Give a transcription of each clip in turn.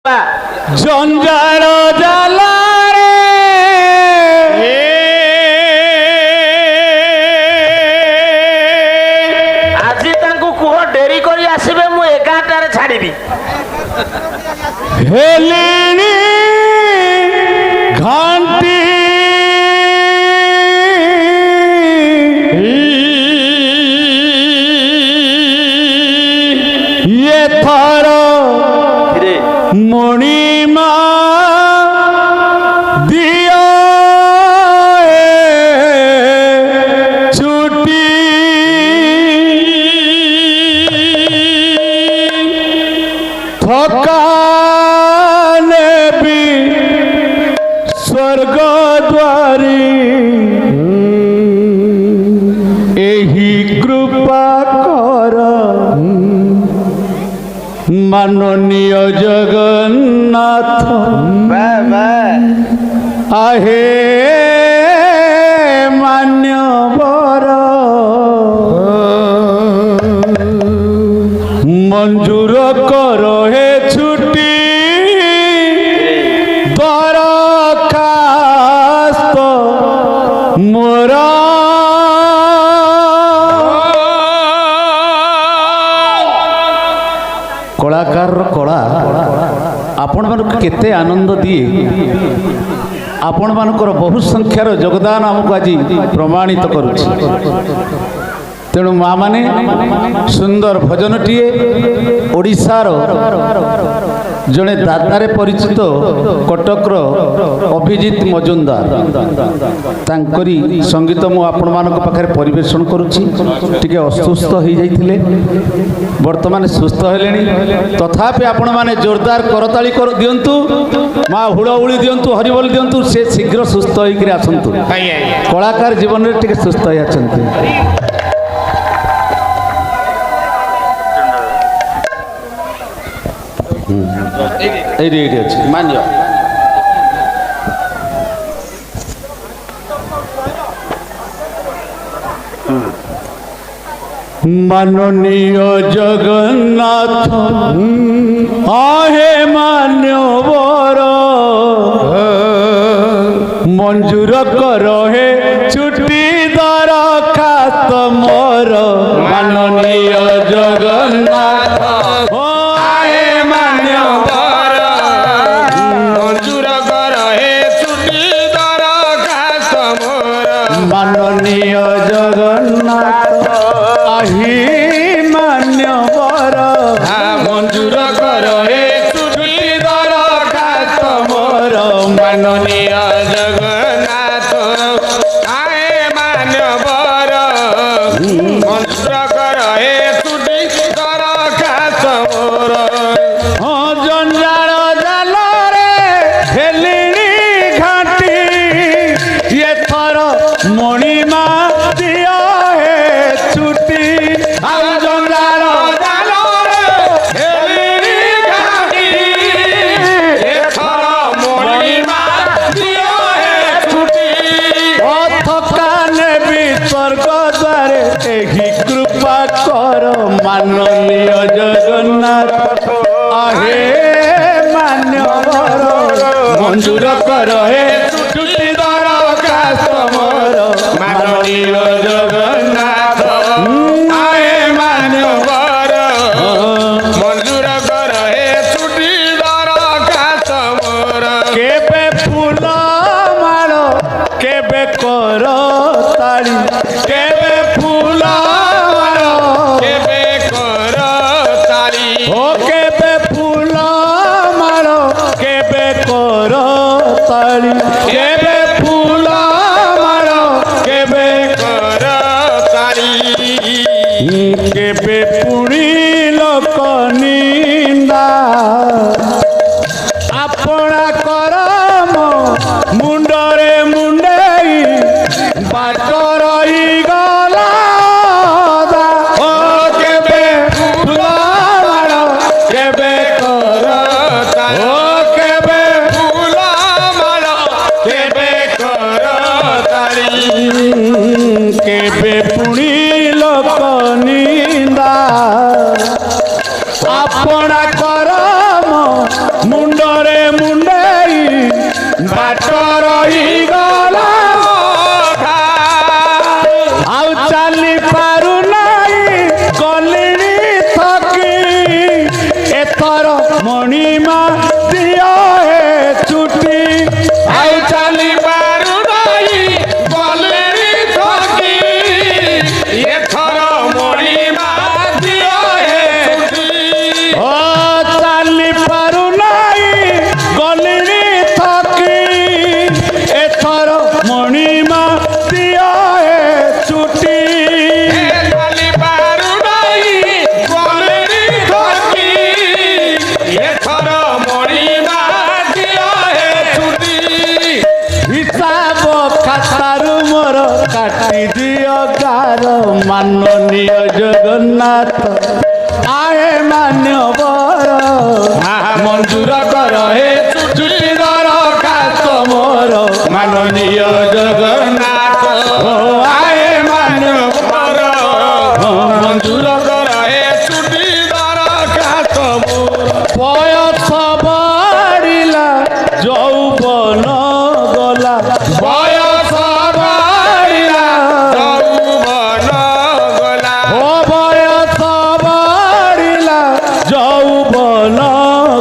जंजार जाला रे आज कह डेरी कर आसबे मु 11टार छाड़ी हेलिनी घंटी ये थारा मणिमा दिया छुट्टी थकाने भी स्वर्ग द्वारी एही कृपा कर माननीय जगन्नाथ आहे मान्यवर मंजूर कर हे छुट्टी दरखास्त मोरा कलाकार कला आपण मानक केते आनंद दिए आपण मानकर बहु संख्यार योगदान आमको आज प्रमाणित करुछि तेणु माँ माने सुंदर भजनटीए ओडिशार जड़े दादारे परिचित कटकर अभिजित मजुमदार तांकरी संगीत मु आपण मानक पाखरे परिवेषण करुछि टिके असुस्थ हो जाइथिले वर्तमान सुस्थ हेलेनी तथापि आपण माने जोरदार करताली कर दियंतु माँ हुड़हुड़ी दियंतु हरिबोल दियंतु से शीघ्र सुस्थ होइकरी आसंतु कलाकार जीवन रे टिके सुस्थ होई आछंतु एडी अच्छी मान जाओ माननीय जगन्नाथ आहे मान्यवर मंजूर कर हे छुट्टी दरखास्त मोर माननीय जगन्नाथ माननीय जगन्नाथ आही मान्यवर मंजूर कर हे छुट्टी दरखास्त मोर माननीय जगन्नाथ आए मान्यवर मंजूर कर हे छुट्टी दरखास्त मोर जंजाल जाला रे हेलिनी घाटी ये थर मणिमा दिया है छुट्टी जंजाल जाला रे हेलिनी घाटी ये थर मणिमा दिया है छुट्टी थकाने भी स्वर्ग द्वारे एही कृपा कर माननीय जगन्नाथ आहे मान्यवर मंजूर कर हे छुट्टी दरखास्त मोर माननीय जगन्नाथ आए मान्यवर मंजूर कर हे छुट्टी दरखास्त मोर केबे फूल माल केबे कर ताली केबे फूल माल केबे कर ताली ओ केबे फूल माल केबे कर ताली केबे फूल माल केबे कर ताली केबे पुणी लोक निंदा आपणा करम मुंडरे मुंडेई बाट रही गला ओ केबे फूल माल केबे कर ताली ओ केबे फूल माल केबे ମଣିମା ଦିଅ ଏ ଛୁଟି ଆଉ ଚାଲି ପାରୁ ନାହିଁ ଗଲେଣି ଥକି ଏଥର ମଣିମା ଦିଅ ହେ ଛୁଟି ও চালি পারু নাই গলিনি থকি এথর মণিমা দিও এ ছুটি ଚାଲି ପାରୁ ନାହିଁ ଗଲେଣି ଥକି ଏଥର ମଣିମା ଦିଅ ହେ ଛୁଟି হিসাব খাতারু মোর কাটি দিও গার মাননীয় জগন্নাথ আয়ে মান্যবর মঞ্জুর কর হে ছুটি দরখাস্ত মোর মাননীয় জগন্নাথ ও আয়ে মান্যবর মঞ্জুর কর হে ছুটি দরখাস্ত মোর বয়স বাড়িলা যৌবন গলা বয়স বাড়িলা যৌবନ ଗଲା ও বয়স বাড়িলা যৌবন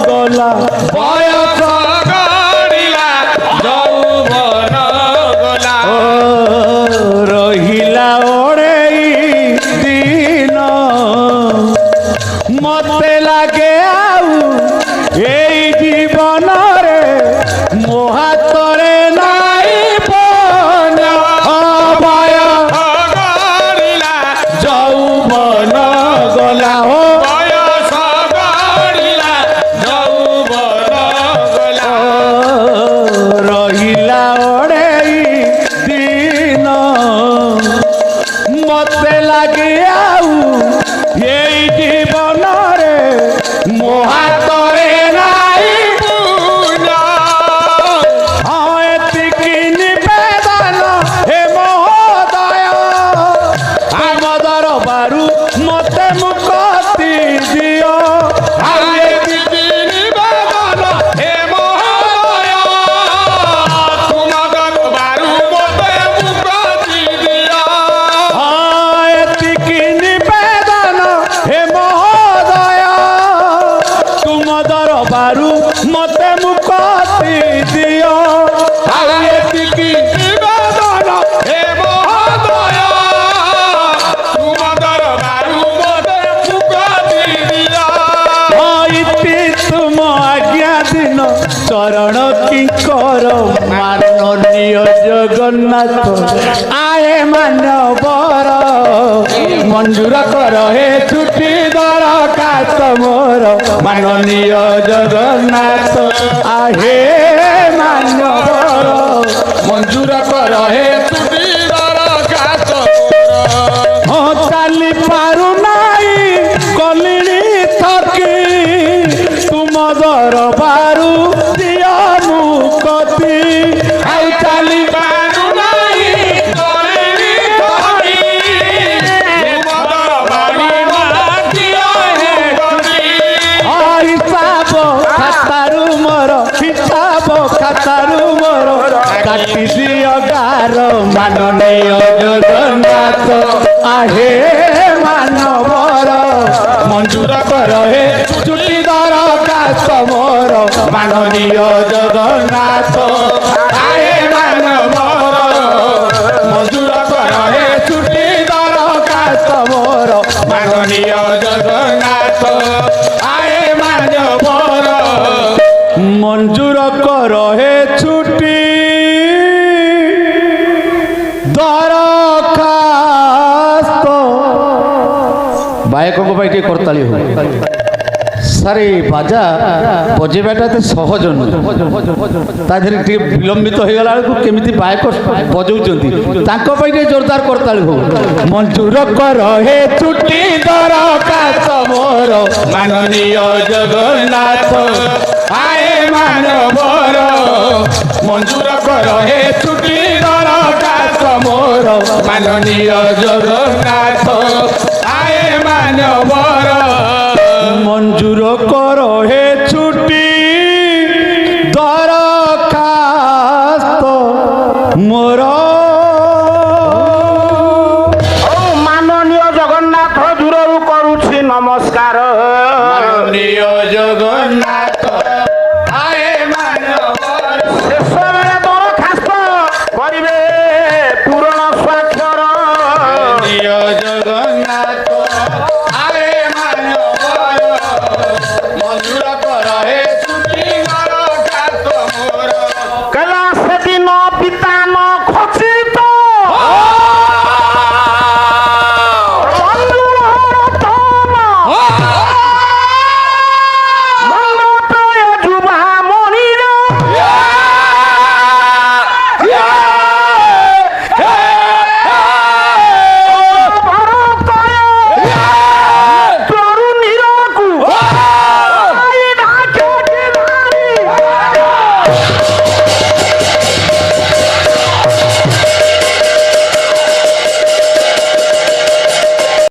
গলা বয়স ଗଡ଼ିଲା ଯୌବନ ଗଲା ও রহিলা ওড়েই দিন মতে লাগে আউ এই জীবনরে মোহাতরে নাই বন বয়স ଗଡ଼ିଲା যৌবন গলা ও ବୟସ ଗଡ଼ିଲା ଯୌବନ ଗଲା রহিলা ওড়েই দিন মতে লাগে আউ এই জীবনরে মোহাতরে নাই ପୁଣ୍ୟ এতিকি নিবেদন হে মহোদয় আমদর বারু মতে মুক্তি দিও ଆଉ ଏତିକି ନିବେଦନ ହେ ମହୋଦୟ ତୁମ ଦରବାରୁ ମୋତେ ମୁକ୍ତି ଦିଅ এতিকি নিবেদন হে মহোদয় তুম দরবারু মতে মুক্তি দিও ଆଉ ଏତିକି ନିବେଦନ ହେ ମହୋଦୟ ତୁମ ଦରବାରୁ ମୋତେ ମୁକ୍ତି ଦିଅ ইতি তুম আজ্ঞা দিন চরণ কিঙ্কর মাননীয় জগন্নাথ আয়ে মানবর মঞ্জুর কর হে ছুটি দরখাস্ত মোর মাননীয় জগন্নাথ আহে মানবর মঞ্জুর কর হে ছুটি দরখাস্ত ও চালি পারু নাই কলিনি থকি তুম দরবারু দিও মুকতি আউ চালি ପାରୁ ନାହିଁ ଗଲେଣି ଥକି ତୁମ ଦରବାରୁ ମୋତେ ଦିଅ ହେ ଛୁଟି হিসাব খাতারু মোর হিসাব খাতারু মোর কাটি দিও গার মাননীয় জগন্নাথ আহে মানবর মঞ্জুর কর হে ছুটি দরখাস্ত মোর মাননীয় জগন্নাথ আহে মানবর মঞ্জুর কর হে ছুটি দরখাস্ত মোর মাননীয় জগন্নাথ আয়ে মানবর মঞ্জুর কর হে ছুটি দরখাস্ত বায়কଙ୍କ ପାଇଁ ଟିକେ করতালি হোক সারে বাজা বজেবাটা তো সহজ নয় তা দেহরে টিকে বিলম্বিত হয়ে গলা বেলকু কেমিতি বায়ক বজাউଛନ୍ତି তাଙ୍କ ପାଇଁ ଟିକେ জোরদার করতালি হোক মঞ্জুর কর হে ছুটি দরখাস্ত মোর মাননীয় জগন্নাথ আয়ে মানবর মঞ্জুর কর হে ছুটি দরখাস্ত মোর মাননীয় জগন্নাথ আয়ে মানবর মঞ্জুর কর